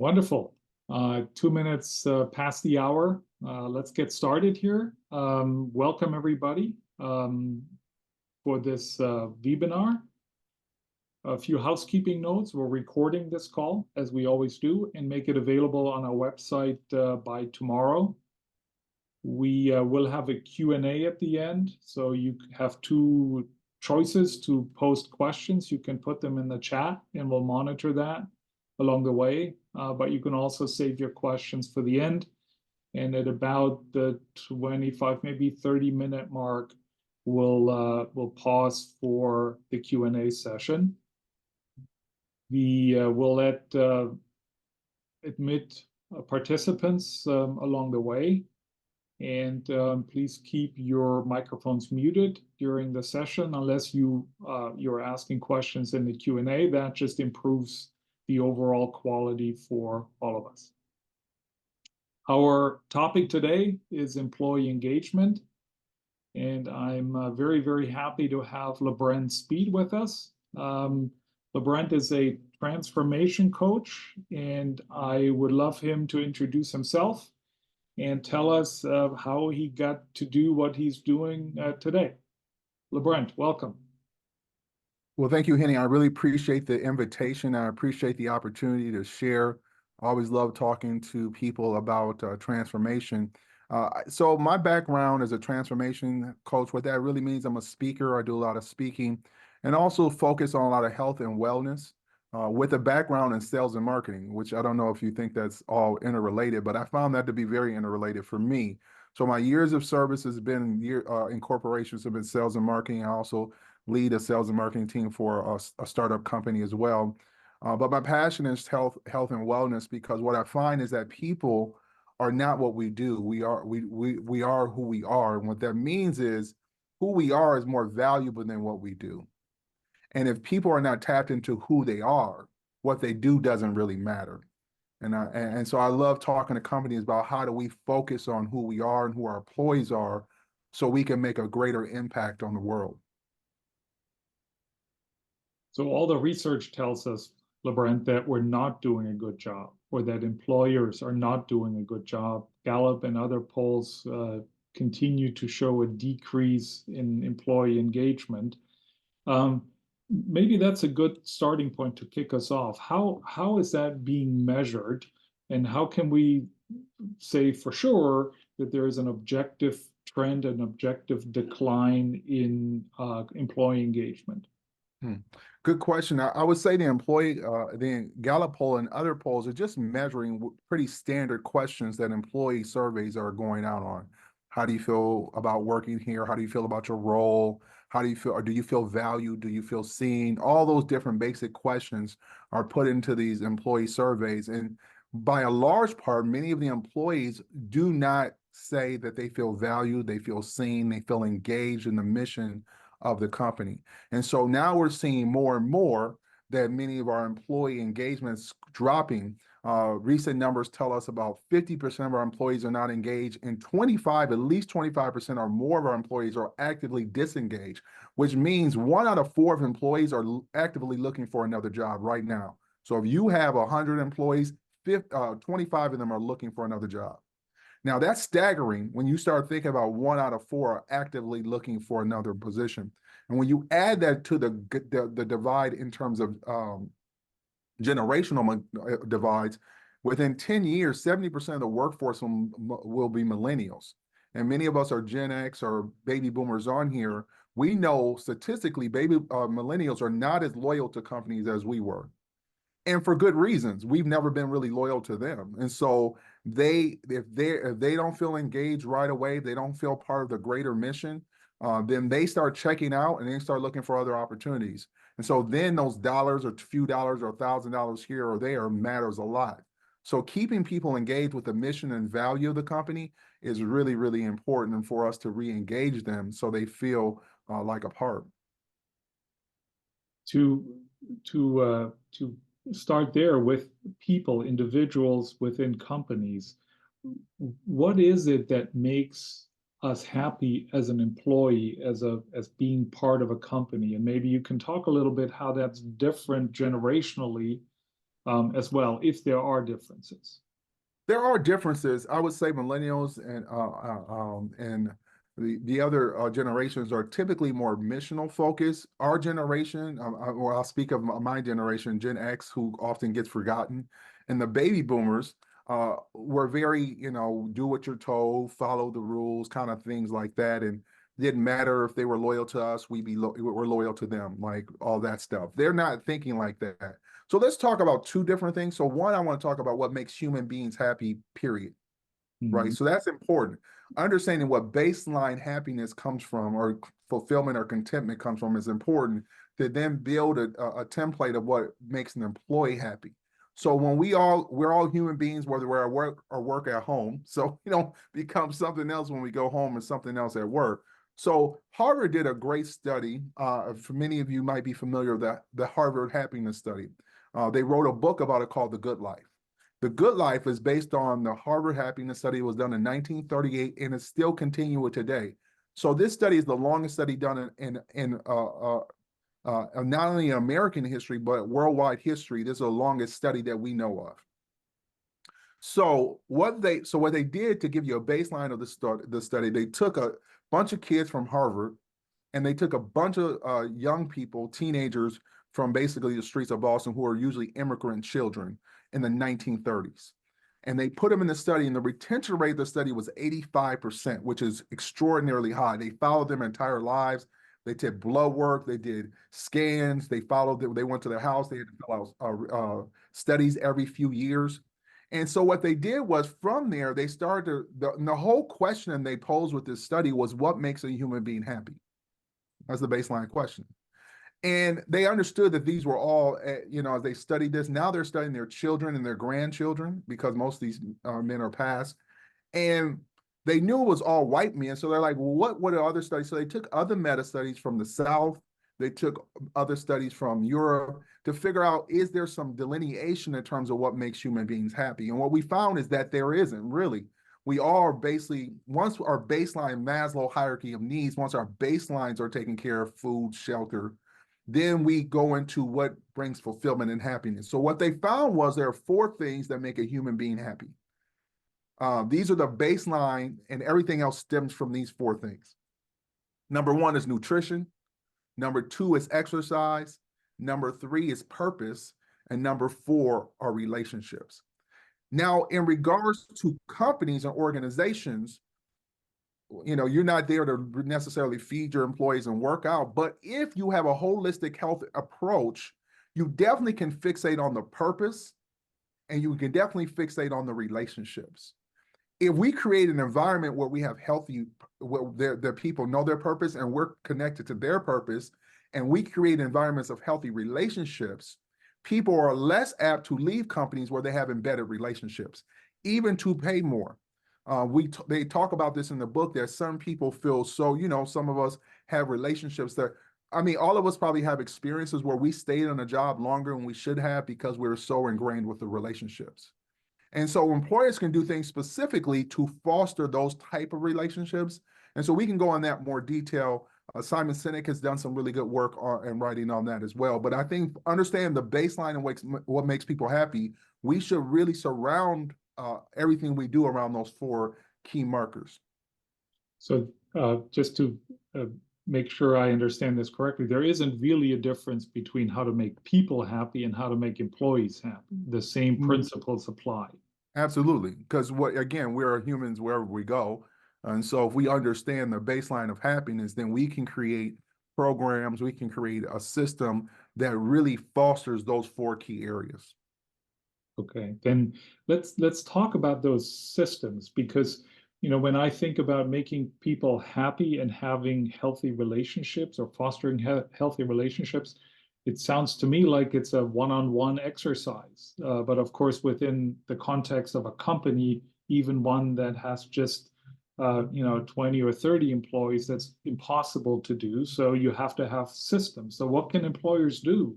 Wonderful. 2 minutes past the hour. Let's get started here. Welcome, everybody, for this webinar. A few housekeeping notes. We're recording this call, as we always do, and make it available on our website by tomorrow. We will have a Q&A at the end, so you have two choices to post questions. You can put them in the chat, and we'll monitor that along the way. But you can also save your questions for the end. And at about the 25, maybe 30-minute mark, we'll pause for the Q&A session. We will admit participants along the way. And please keep your microphones muted during the session unless you're asking questions in the Q&A. That just improves the overall quality for all of us. Our topic today is employee engagement, and I'm very, very happy to have LeBrent Speed with us. LeBrent is a transformation coach, and I would love him to introduce himself and tell us how he got to do what he's doing today. LeBrent, welcome. Well, thank you, Henny. I really appreciate the invitation. I appreciate the opportunity to share. I always love talking to people about transformation. So my background as a transformation coach, what that really means, I'm a speaker. I do a lot of speaking and also focus on a lot of health and wellness with a background in sales and marketing, which I don't know if you think that's all interrelated, but I found that to be very interrelated for me. So my years of service has been in corporations, have been sales and marketing. I also lead a sales and marketing team for a startup company as well. But my passion is health and wellness, because what I find is that people are not what we do. We are who we are. And what that means is who we are is more valuable than what we do. And if people are not tapped into who they are, what they do doesn't really matter. And so I love talking to companies about how do we focus on who we are and who our employees are so we can make a greater impact on the world. So all the research tells us, LeBrent, that we're not doing a good job, or that employers are not doing a good job. Gallup and other polls continue to show a decrease in employee engagement. Maybe that's a good starting point to kick us off. How is that being measured, and how can we say for sure that there is an objective trend, an objective decline in employee engagement? Good question. I would say the Gallup poll and other polls are just measuring pretty standard questions that employee surveys are going out on. How do you feel about working here? How do you feel about your role? How do you feel, or do you feel valued? Do you feel seen? All those different basic questions are put into these employee surveys. And by a large part, many of the employees do not say that they feel valued, they feel seen, they feel engaged in the mission of the company. And so now we're seeing more and more that many of our employee engagements dropping. Recent numbers tell us about 50% of our employees are not engaged, and at least 25% or more of our employees are actively disengaged, which means 1 out of 4 of employees are actively looking for another job right now. So if you have 100 employees, 25 of them are looking for another job. Now, that's staggering when you start thinking about 1 out of 4 are actively looking for another position. And when you add that to the divide in terms of generational divides, within 10 years, 70% of the workforce will be millennials. And many of us are Gen X or baby boomers on here. We know statistically, millennials are not as loyal to companies as we were. And for good reasons. We've never been really loyal to them. And so if they don't feel engaged right away, they don't feel part of the greater mission, then they start checking out and they start looking for other opportunities. And so then those dollars or few dollars or $1,000 here or there matters a lot. So keeping people engaged with the mission and value of the company is really, really important for us to re-engage them so they feel like a part. To start there with people, individuals within companies, what is it that makes us happy as an employee, as being part of a company? And maybe you can talk a little bit how that's different generationally as well, if there are differences. There are differences. I would say millennials and the other generations are typically more missional focused. Our generation, or I'll speak of my generation, Gen X, who often gets forgotten, and the baby boomers were very, do what you're told, follow the rules, kind of things like that, and didn't matter if they were loyal to us, we're loyal to them, like all that stuff. They're not thinking like that. So let's talk about two different things. So one, I want to talk about what makes human beings happy, period. Right. Mhm. So that's important. Understanding what baseline happiness comes from, or fulfillment or contentment comes from, is important to then build a template of what makes an employee happy. So when we're all human beings, whether we're at work or work at home. So we don't become something else when we go home and something else at work. So Harvard did a great study. For many of you might be familiar with the Harvard Happiness Study. They wrote a book about it called The Good Life. The Good Life is based on the Harvard Happiness Study. It was done in 1938 and it's still continuing today. So this study is the longest study done in not only American history, but worldwide history. This is the longest study that we know of. So what they did, to give you a baseline of the study, they took a bunch of kids from Harvard and they took a bunch of young people, teenagers from basically the streets of Boston, who are usually immigrant children in the 1930s. And they put them in the study, and the retention rate of the study was 85%, which is extraordinarily high. They followed their entire lives. They did blood work. They did scans. They followed them. They went to their house. They had to fill out studies every few years. And so what they did was, from there, they started the whole question they posed with this study was, what makes a human being happy? That's the baseline question. And they understood that these were all, as they studied this, now they're studying their children and their grandchildren, because most of these men are past. And they knew it was all white men. So they're like, well, what are other studies? So they took other meta studies from the South. They took other studies from Europe to figure out, is there some delineation in terms of what makes human beings happy? And what we found is that there isn't really. We all are basically, once our baseline Maslow hierarchy of needs, once our baselines are taken care of, food, shelter, then we go into what brings fulfillment and happiness. So what they found was there are 4 things that make a human being happy. These are the baseline, and everything else stems from these 4 things. Number 1 is nutrition. Number 2 is exercise. Number 3 is purpose. And number 4 are relationships. Now, in regards to companies and organizations, you're not there to necessarily feed your employees and work out, but if you have a holistic health approach, you definitely can fixate on the purpose, and you can definitely fixate on the relationships. If we create an environment where we have healthy, where their people know their purpose and we're connected to their purpose, and we create environments of healthy relationships, people are less apt to leave companies where they have embedded relationships, even to pay more. They talk about this in the book, that some people feel so, some of us have relationships that, all of us probably have experiences where we stayed on a job longer than we should have because we were so ingrained with the relationships. And so employers can do things specifically to foster those type of relationships. And so we can go on that more detail. Simon Sinek has done some really good work and writing on that as well. But I think understand the baseline and what makes people happy, we should really surround everything we do around those 4 key markers. So just to make sure I understand this correctly, there isn't really a difference between how to make people happy and how to make employees happy. The same principles apply. Absolutely. Because we're humans wherever we go. And so if we understand the baseline of happiness, then we can create programs, we can create a system that really fosters those 4 key areas. Okay, then let's talk about those systems, because when I think about making people happy and having healthy relationships, or fostering healthy relationships, it sounds to me like it's a one-on-one exercise. But of course, within the context of a company, even one that has just 20 or 30 employees, that's impossible to do. So you have to have systems. So what can employers do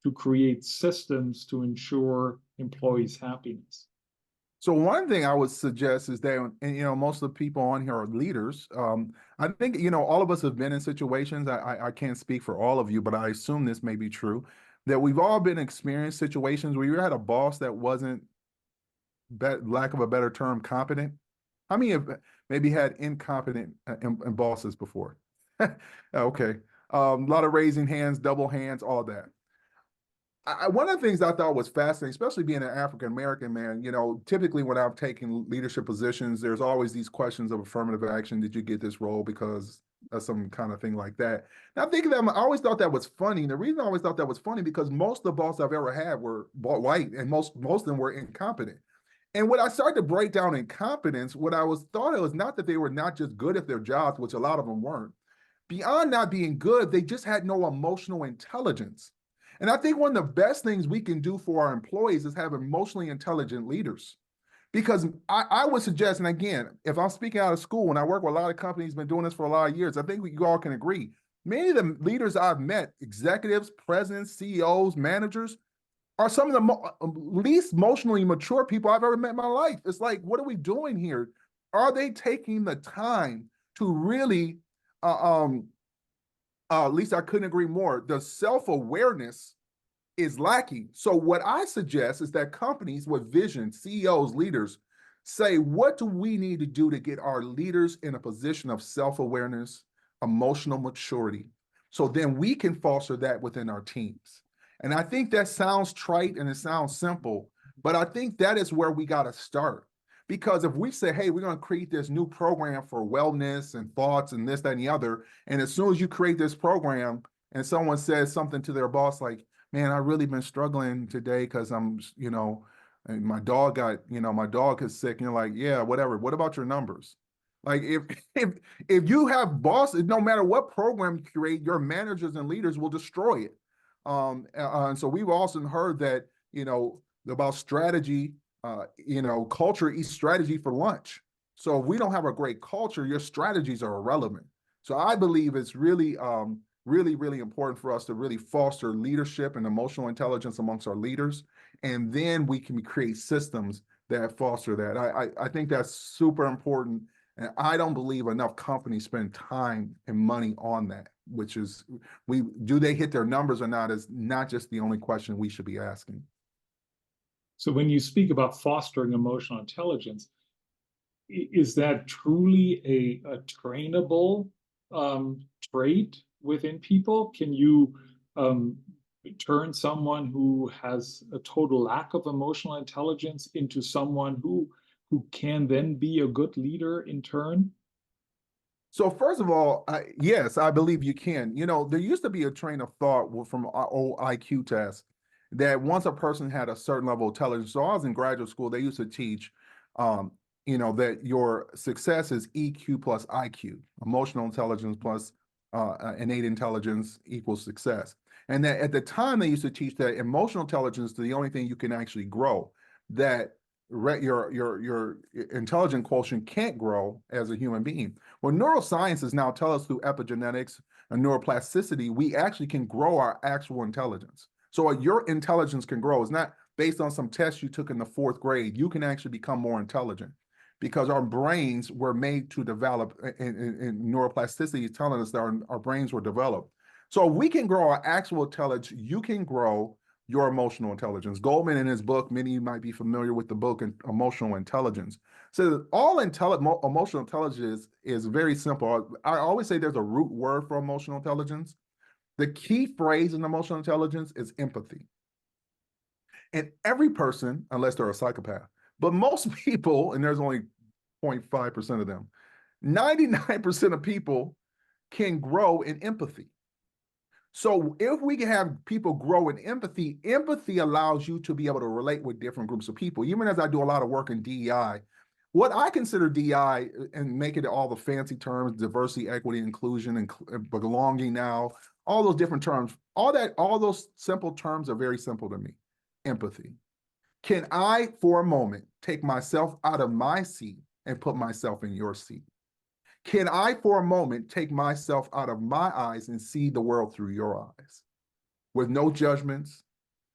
to create systems to ensure employees' happiness? So one thing I would suggest is that, and most of the people on here are leaders. I think all of us have been in situations. I can't speak for all of you, but I assume this may be true, that we've all been experienced situations where you had a boss that wasn't, lack of a better term, competent. How many have maybe had incompetent bosses before? Okay. A lot of raising hands, double hands, all that. One of the things I thought was fascinating, especially being an African American man, you know, typically when I've taken leadership positions, there's always these questions of affirmative action. Did you get this role because of some kind of thing like that? Now, thinking that, I always thought that was funny. And the reason I always thought that was funny because most of the bosses I've ever had were white, and most of them were incompetent. And when I started to break down incompetence, what I was thought it was not that they were not just good at their jobs, which a lot of them weren't. Beyond not being good, they just had no emotional intelligence. And I think one of the best things we can do for our employees is have emotionally intelligent leaders. Because I would suggest, and again, if I'm speaking out of school, and I work with a lot of companies, been doing this for a lot of years, I think you all can agree. Many of the leaders I've met, executives, presidents, CEOs, managers, are some of the least emotionally mature people I've ever met in my life. It's like, what are we doing here? Are they taking the time to really at least I couldn't agree more. The self-awareness is lacking. So what I suggest is that companies with vision, CEOs, leaders, say, what do we need to do to get our leaders in a position of self-awareness, emotional maturity? So then we can foster that within our teams. And I think that sounds trite and it sounds simple, but I think that is where we got to start. Because if we say, hey, we're going to create this new program for wellness and thoughts and this, that, and the other, and as soon as you create this program and someone says something to their boss like, man, I really been struggling today because I'm, you know, and my dog got, you know, my dog is sick. And you're like, yeah, whatever. What about your numbers? Like if you have bosses, no matter what program you create, your managers and leaders will destroy it. And so we've also heard that, you know, about strategy, you know, culture eats strategy for lunch. So if we don't have a great culture, your strategies are irrelevant. So I believe it's really, really important for us to really foster leadership and emotional intelligence amongst our leaders. And then we can create systems that foster that. I think that's super important. And I don't believe enough companies spend time and money on that, which is, do they hit their numbers or not is not just the only question we should be asking. So when you speak about fostering emotional intelligence, is that truly a trainable trait within people? Can you turn someone who has a total lack of emotional intelligence into someone who can then be a good leader in turn? So first of all, yes, I believe you can. You know, there used to be a train of thought from our old IQ tests that once a person had a certain level of intelligence. So I was in graduate school, they used to teach, you know, that your success is EQ plus IQ, emotional intelligence plus innate intelligence equals success. And that at the time they used to teach that emotional intelligence is the only thing you can actually grow. That your intelligent quotient can't grow as a human being. Well, neurosciences now tell us through epigenetics and neuroplasticity, we actually can grow our actual intelligence. So your intelligence can grow. It's not based on some test you took in the 4th grade. You can actually become more intelligent because our brains were made to develop, and neuroplasticity is telling us that our brains were developed. So we can grow our actual intelligence. You can grow your emotional intelligence. Goldman, in his book, many of you might be familiar with the book Emotional Intelligence, says all emotional intelligence is very simple. I always say there's a root word for emotional intelligence. The key phrase in emotional intelligence is empathy. And every person, unless they're a psychopath, but most people, and there's only 0.5% of them, 99% of people can grow in empathy. So if we can have people grow in empathy, empathy allows you to be able to relate with different groups of people. Even as I do a lot of work in DEI, what I consider DEI, and make it all the fancy terms, diversity, equity, inclusion, and belonging now, all those different terms, all those simple terms are very simple to me. Empathy. Can I, for a moment, take myself out of my seat and put myself in your seat? Can I, for a moment, take myself out of my eyes and see the world through your eyes, with no judgments,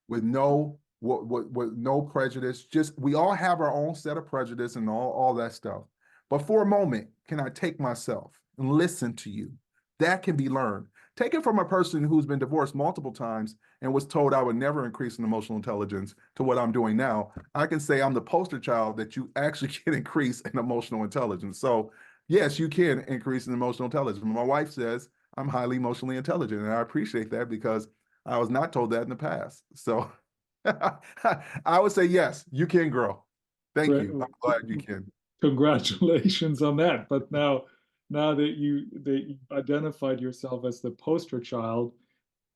with no no prejudice? Just we all have our own set of prejudice and all that stuff. But for a moment, can I take myself and listen to you? That can be learned. take it from a person who's been divorced multiple times and was told I would never increase in emotional intelligence to what I'm doing now. I can say I'm the poster child that you actually can increase in emotional intelligence. So yes, you can increase in emotional intelligence. My wife says I'm highly emotionally intelligent, and I appreciate that because I was not told that in the past. So I would say yes, you can grow. Thank Right. you. I'm glad you can. Congratulations on that. But now that you identified yourself as the poster child,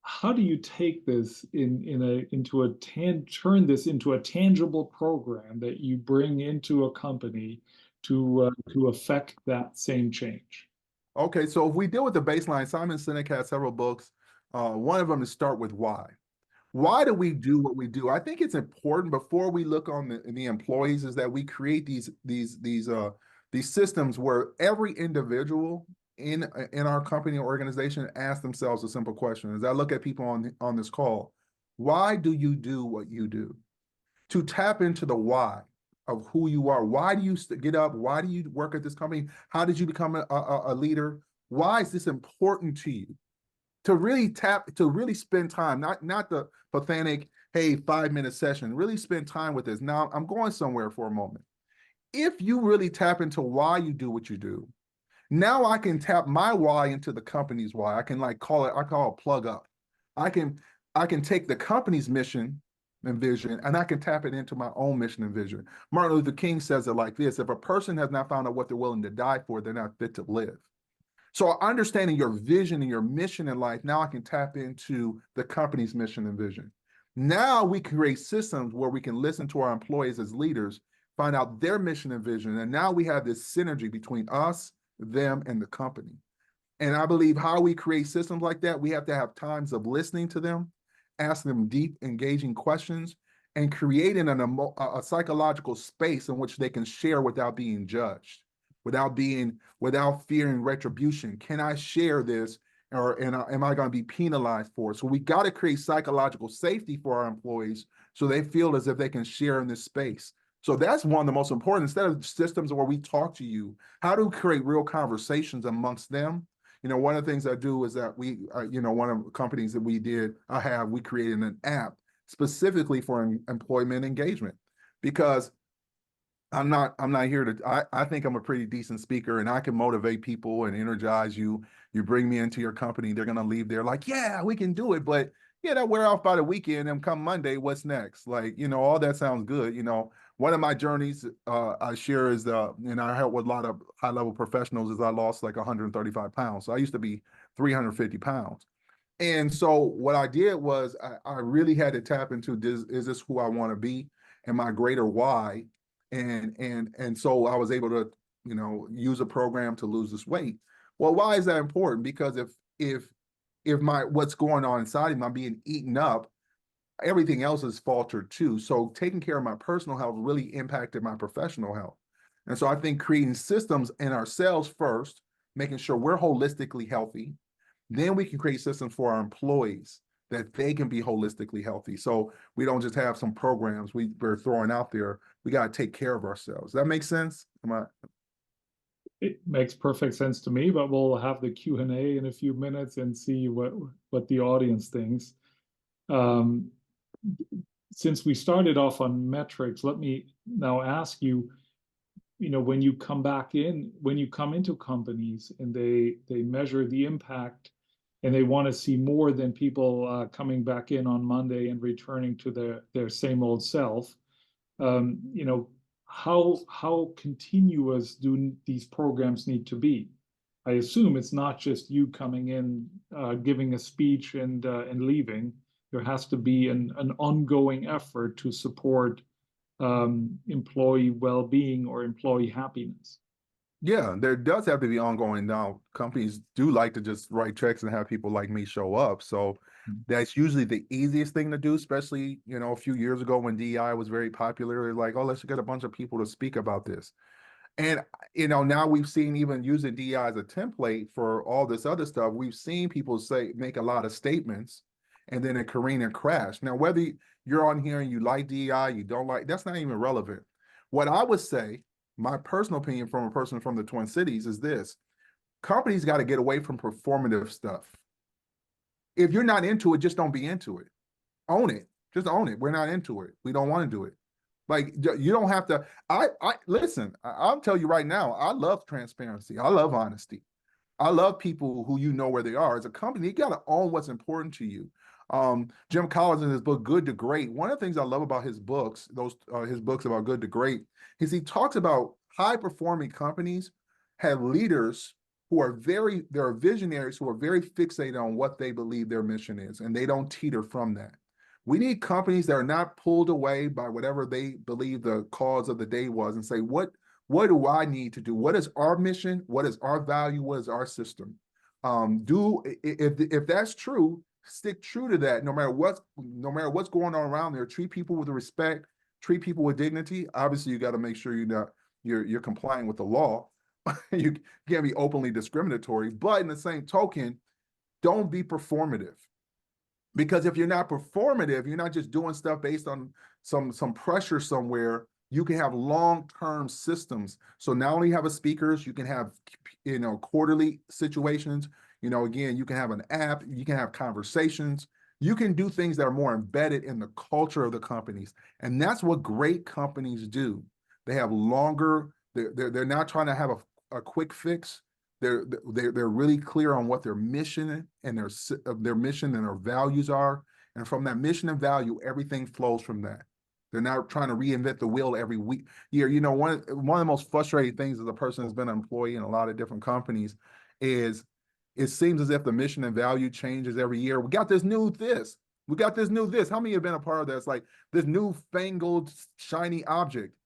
how do you take this turn this into a tangible program that you bring into a company to affect that same change? Okay, so if we deal with the baseline, Simon Sinek has several books. One of them is Start with Why. Why do we do what we do? I think it's important before we look on the employees is that we create these systems where every individual in our company or organization asks themselves a simple question. As I look at people on this call, why do you do what you do? To tap into the why of who you are. Why do you get up? Why do you work at this company? How did you become a leader? Why is this important to you? To really spend time, not the pathetic, hey, 5 minute session, really spend time with this. Now I'm going somewhere for a moment. If you really tap into why you do what you do, now I can tap my why into the company's why. I can I call it plug up. I can I can take the company's mission and vision and I can tap it into my own mission and vision. Martin Luther King says it like this: if a person has not found out what they're willing to die for, they're not fit to live. So understanding your vision and your mission in life, now I can tap into the company's mission and vision. Now we create systems where we can listen to our employees as leaders, find out their mission and vision. And now we have this synergy between us, them, and the company. And I believe how we create systems like that, we have to have times of listening to them, asking them deep, engaging questions, and creating a psychological space in which they can share without being judged, without fearing retribution. Can I share this, or am I going to be penalized for it? So we got to create psychological safety for our employees so they feel as if they can share in this space. So that's one of the most important. Instead of systems where we talk to you, how do we create real conversations amongst them? One of the things I do is that one of the companies that we created an app specifically for employment engagement because I'm not here I think I'm a pretty decent speaker and I can motivate people and energize you. You bring me into your company, they're going to leave there like, yeah, we can do it. But yeah, that wear off by the weekend and come Monday, what's next? Like, all that sounds good. One of my journeys I share is and I help with a lot of high level professionals is I lost like 135 pounds. So I used to be 350 pounds. And so what I did was I really had to tap into is this who I want to be and my greater why. And so I was able to, use a program to lose this weight. Well, why is that important? Because if my what's going on inside of me, I'm being eaten up, everything else is faltered too. So taking care of my personal health really impacted my professional health. And so I think creating systems in ourselves first, making sure we're holistically healthy, then we can create systems for our employees that they can be holistically healthy. So we don't just have some programs we're throwing out there. We got to take care of ourselves. Does that make sense? It makes perfect sense to me, but we'll have the Q&A in a few minutes and see what the audience thinks. Since we started off on metrics, let me now ask you, when you come into companies and they measure the impact and they want to see more than people coming back in on Monday and returning to their same old self, how continuous do these programs need to be? I assume it's not just you coming in, giving a speech and leaving. There has to be an ongoing effort to support employee well-being or employee happiness. Yeah, there does have to be ongoing. Now, companies do like to just write checks and have people like me show up. So that's usually the easiest thing to do, especially, a few years ago when DEI was very popular. Like, oh, let's get a bunch of people to speak about this. And, now we've seen even using DEI as a template for all this other stuff, we've seen people make a lot of statements and then a careen and crash. Now, whether you're on here and you like DEI, you don't like, that's not even relevant. What I would say, my personal opinion from a person from the Twin Cities is this: companies got to get away from performative stuff. If you're not into it, just don't be into it. Own it. Just own it. We're not into it. We don't want to do it. Like you don't have to. I listen. I'll tell you right now. I love transparency. I love honesty. I love people who you know where they are. As a company, you got to own what's important to you. Jim Collins in his book Good to Great. One of the things I love about his books, those his books about Good to Great, is he talks about high performing companies have leaders who are there are visionaries who are very fixated on what they believe their mission is, and they don't teeter from that. We need companies that are not pulled away by whatever they believe the cause of the day was and say, what do I need to do? What is our mission? What is our value? What is our system? If that's true, stick true to that. No matter what's going on around there, treat people with respect, treat people with dignity. Obviously, you got to make sure you're complying with the law. You can't be openly discriminatory, but in the same token, don't be performative. Because if you're not performative, you're not just doing stuff based on some pressure somewhere. You can have long-term systems. So not only have a speakers, you can have quarterly situations. Again, you can have an app, you can have conversations, you can do things that are more embedded in the culture of the companies. And that's what great companies do. They have longer, they're not trying to have a quick fix. They're really clear on what their mission and their mission and their values are. And from that mission and value, everything flows from that. They're not trying to reinvent the wheel every year. One of the most frustrating things as a person who's been an employee in a lot of different companies is it seems as if the mission and value changes every year. We got this new this. We got this new this. How many have been a part of that? It's like this new fangled shiny object.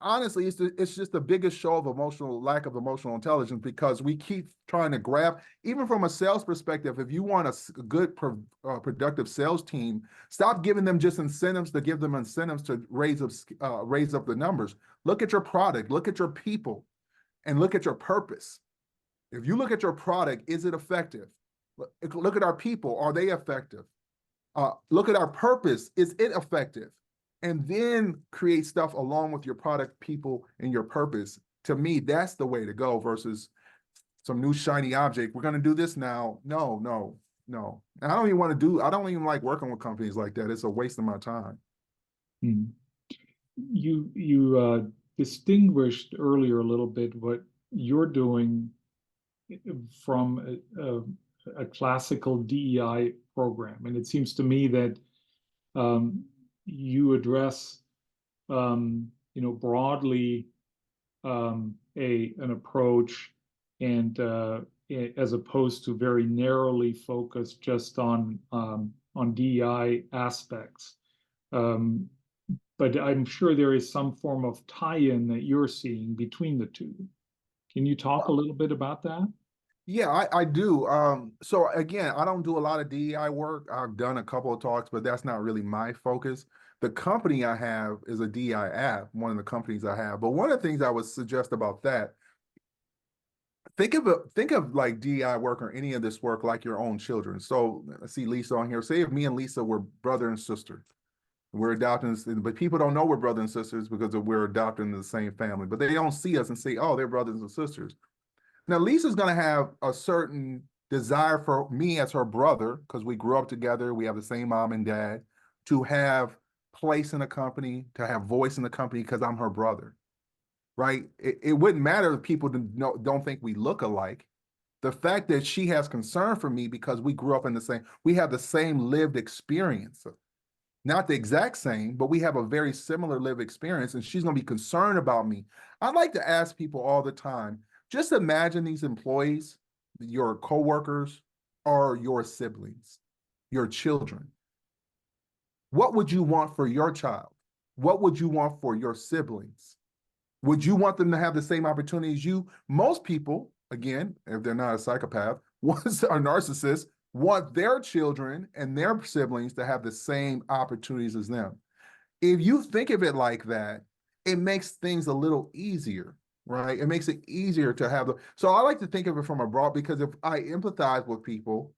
Honestly, it's just the biggest show of lack of emotional intelligence, because we keep trying to grab, even from a sales perspective, if you want a good, productive sales team, stop giving them just incentives to give them incentives to raise up the numbers. Look at your product, look at your people, and look at your purpose. If you look at your product, is it effective? Look at our people, are they effective? Look at our purpose, is it effective? And then create stuff along with your product, people, and your purpose. To me, that's the way to go versus some new shiny object. We're going to do this now. No. And I don't even like working with companies like that. It's a waste of my time. Hmm. You distinguished earlier a little bit what you're doing from a classical DEI program. And it seems to me that you address, broadly an approach, and as opposed to very narrowly focused just on DEI aspects. But I'm sure there is some form of tie-in that you're seeing between the two. Can you talk a little bit about that? Yeah, I do. So again, I don't do a lot of DEI work. I've done a couple of talks, but that's not really my focus. The company I have is a DEI app, one of the companies I have. But one of the things I would suggest about that, think of like DEI work or any of this work like your own children. So I see Lisa on here. Say if me and Lisa were brother and sister. We're adopting, but people don't know we're brothers and sisters because we're adopting the same family. But they don't see us and say, oh, they're brothers and sisters. Now, Lisa's going to have a certain desire for me as her brother, because we grew up together, we have the same mom and dad, to have place in the company, to have voice in the company, because I'm her brother, right? It wouldn't matter if people don't think we look alike. The fact that she has concern for me because we grew up we have the same lived experience. Not the exact same, but we have a very similar lived experience, and she's going to be concerned about me. I like to ask people all the time, just imagine these employees, your coworkers, or your siblings, your children. What would you want for your child? What would you want for your siblings? Would you want them to have the same opportunities you? Most people, again, if they're not a psychopath, once are narcissists, want their children and their siblings to have the same opportunities as them. If you think of it like that, it makes things a little easier. Right? It makes it easier to have so I like to think of it from abroad, because if I empathize with people,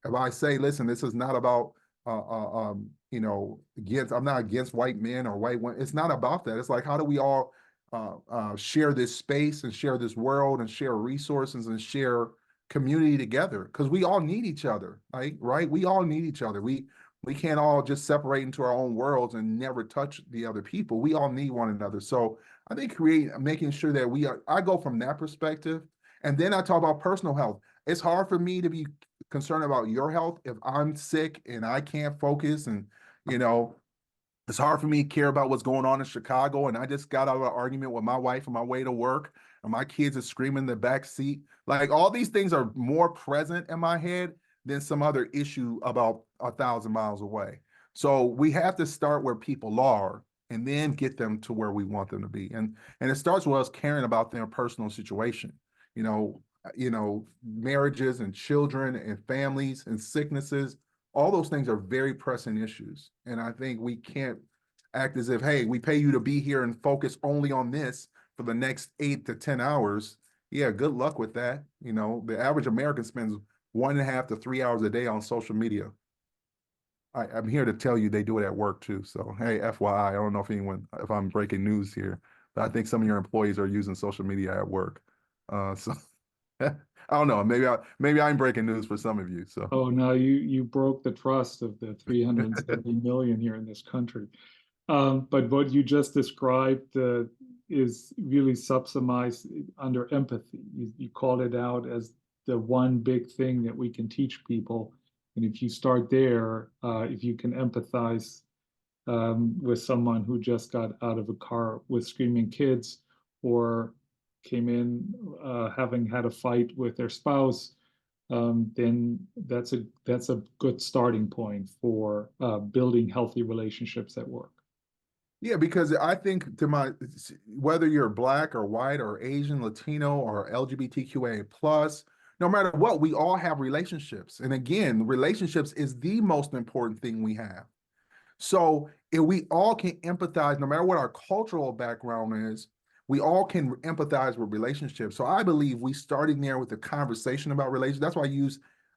if I say, listen, this is not about, I'm not against white men or white women. It's not about that. It's like, how do we all share this space and share this world and share resources and share community together, because we all need each other, right? We all need each other. We can't all just separate into our own worlds and never touch the other people. We all need one another. So I think making sure that I go from that perspective. And then I talk about personal health. It's hard for me to be concerned about your health if I'm sick and I can't focus, and, you know, it's hard for me to care about what's going on in Chicago. And I just got out of an argument with my wife on my way to work, and my kids are screaming in the back seat. Like, all these things are more present in my head than some other issue about 1,000 miles away. So we have to start where people are and then get them to where we want them to be. And it starts with us caring about their personal situation. You know, marriages and children and families and sicknesses, all those things are very pressing issues. And I think we can't act as if, hey, we pay you to be here and focus only on this for the next 8 to 10 hours. Yeah, good luck with that. You know, the average American spends 1.5 to 3 hours a day on social media. I'm here to tell you they do it at work too. So, hey, FYI, I don't know if I'm breaking news here, but I think some of your employees are using social media at work. So I don't know. Maybe I'm breaking news for some of you. So, Oh, now you broke the trust of the 370 million here in this country. But what you just described is really subsumized under empathy. You called it out as the one big thing that we can teach people. And if you start there, if you can empathize with someone who just got out of a car with screaming kids, or came in having had a fight with their spouse, then that's a good starting point for building healthy relationships at work. yeah, because I think whether you're black or white or Asian, Latino or LGBTQA plus, no matter what, we all have relationships. And again, relationships is the most important thing we have. So if we all can empathize, no matter what our cultural background is, we all can empathize with relationships. So I believe we starting there with the conversation about relationships. That's why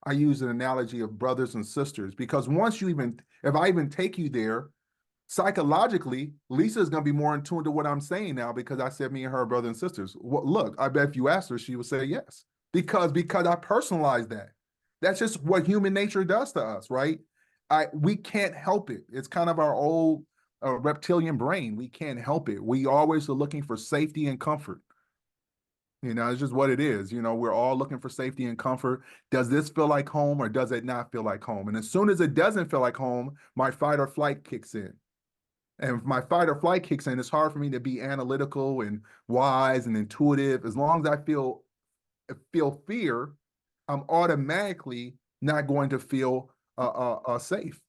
I use an analogy of brothers and sisters, because if I even take you there, psychologically, Lisa is going to be more in tune to what I'm saying now, because I said me and her are brothers and sisters. Well, look, I bet if you asked her, she would say yes, because I personalized that. That's just what human nature does to us, right? We can't help it. It's kind of our old reptilian brain. We can't help it. We always are looking for safety and comfort. You know, it's just what it is. You know, we're all looking for safety and comfort. Does this feel like home, or does it not feel like home? And as soon as it doesn't feel like home, my fight or flight kicks in. And if my fight or flight kicks in, it's hard for me to be analytical and wise and intuitive. As long as I feel fear, I'm automatically not going to feel safe.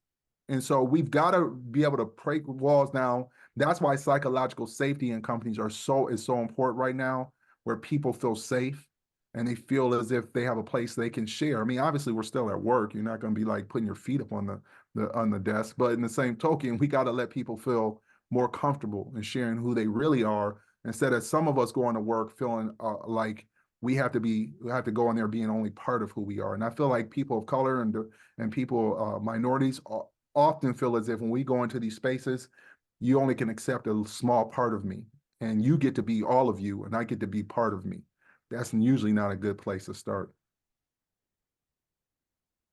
And so we've got to be able to break walls down. That's why psychological safety in companies is so important right now, where people feel safe and they feel as if they have a place they can share. I mean, obviously we're still at work. You're not going to be like putting your feet up on the desk, but in the same token, we got to let people feel more comfortable in sharing who they really are, instead of some of us going to work feeling like we have to go in there being only part of who we are. And I feel like people of color and people minorities often feel as if when we go into these spaces, you only can accept a small part of me, and you get to be all of you, and I get to be part of me. That's usually not a good place to start.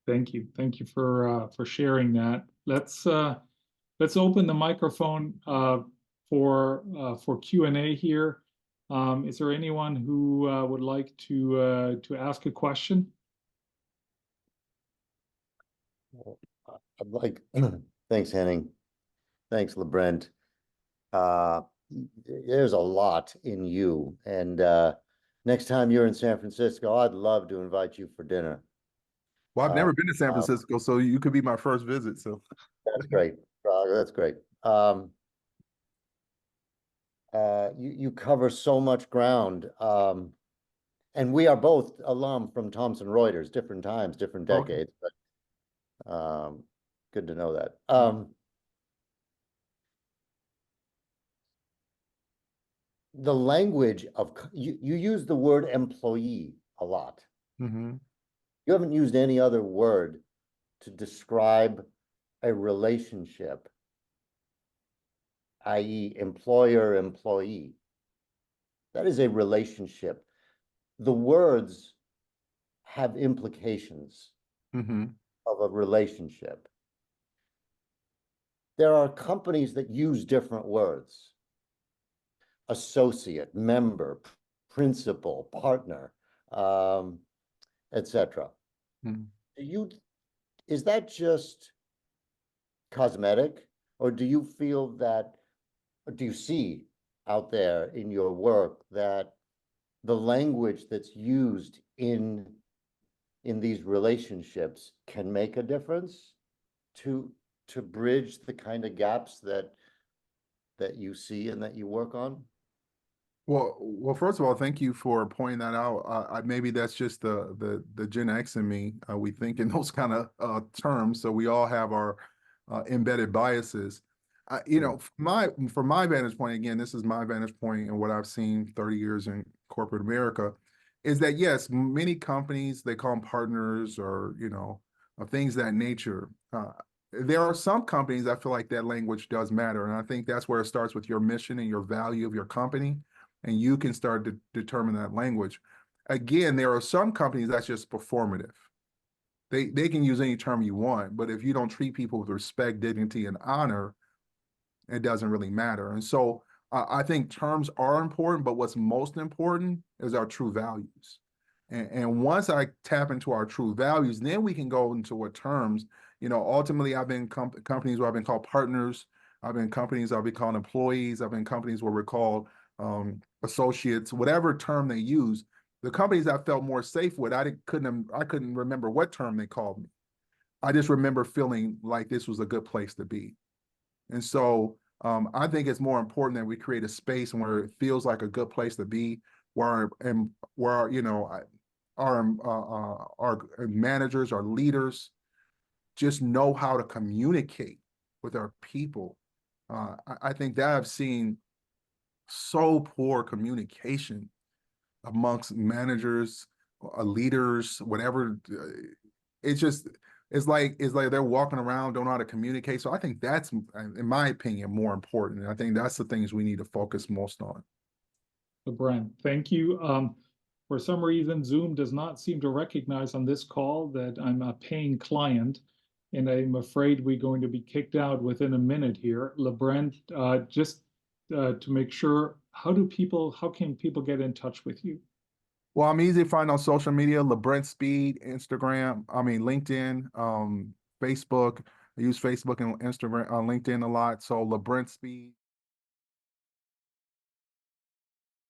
Thank you. Thank you for sharing that. Let's open the microphone for Q&A here. Is there anyone who would like to ask a question? I'd like, thanks, Henning. Thanks, LeBrent. There's a lot in you. And next time you're in San Francisco, I'd love to invite you for dinner. Well, I've never been to San Francisco, so you could be my first visit. So that's great. That's great. You cover so much ground. And we are both alum from Thomson Reuters, different times, different decades, okay. But good to know that. The language of you use the word employee a lot. Mm-hmm. You haven't used any other word to describe a relationship, i.e., employer-employee. That is a relationship. The words have implications Mm-hmm. of a relationship. There are companies that use different words: associate, member, principal, partner, etc. Mm. Is that just cosmetic, or do you feel that, or do you see out there in your work that the language that's used in these relationships can make a difference to bridge the kind of gaps that you see and that you work on? Well, first of all, thank you for pointing that out. Maybe that's just the Gen X in me. We think in those kind of terms, so we all have our embedded biases. You know, from my vantage point, again, this is my vantage point and what I've seen 30 years in corporate America, is that yes, many companies, they call them partners or, you know, things of that nature. There are some companies I feel like that language does matter, and I think that's where it starts with your mission and your value of your company, and you can start to determine that language. Again, there are some companies that's just performative. They can use any term you want, but if you don't treat people with respect, dignity, and honor, it doesn't really matter. And so I think terms are important, but what's most important is our true values. And once I tap into our true values, then we can go into what terms, you know, ultimately I've been companies where I've been called partners. I've been companies I've been called employees. I've been companies where we're called associates, whatever term they use. The companies I felt more safe with, I couldn't remember what term they called me. I just remember feeling like this was a good place to be. And so I think it's more important that we create a space where it feels like a good place to be, where you know our managers, our leaders, just know how to communicate with our people. I think that I've seen so poor communication amongst managers, leaders, whatever. It's just it's like they're walking around, don't know how to communicate. So I think that's, in my opinion, more important. And I think that's the things we need to focus most on. Brent, thank you. For some reason, Zoom does not seem to recognize on this call that I'm a paying client, and I'm afraid we're going to be kicked out within a minute here. LeBrent, just to make sure, how can people get in touch with you? Well, I'm easy to find on social media, LeBrent Speed, LinkedIn, Facebook. I use Facebook and Instagram, LinkedIn a lot. So LeBrent Speed.